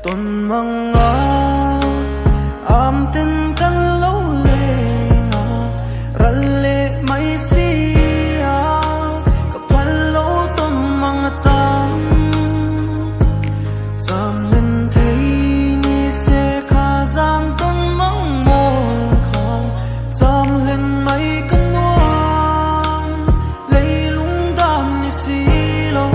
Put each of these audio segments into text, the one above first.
tuần măng am tin căn lâu lên răn lệ mấy xia gặp phần lâu tuần măng tam dám lên thấy ni sẽ khá dám tuần măng mòn không dám lên mấy căn ngoan lấy lung đam ni xì lâu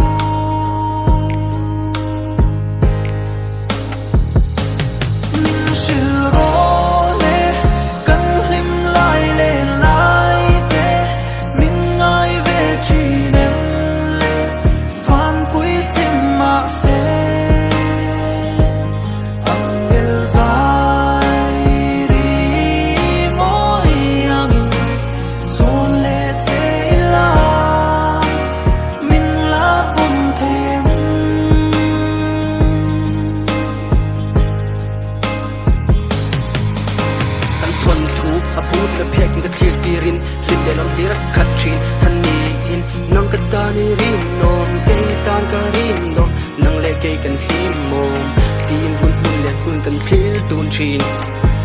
nang katani rin nom kay tan ka rin nom nang le kay kan khim mom tin run hun le hun kan khil tun chin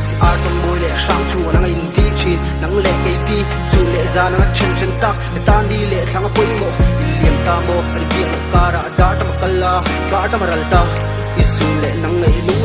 si ar kam boy le sham chu nang in ti chin nang le kay ti chu le za nang chen chen tak tan di le thang poi mo liam ta mo kan bi ka ra da ta kala ka ta maral ta isu le nang ngai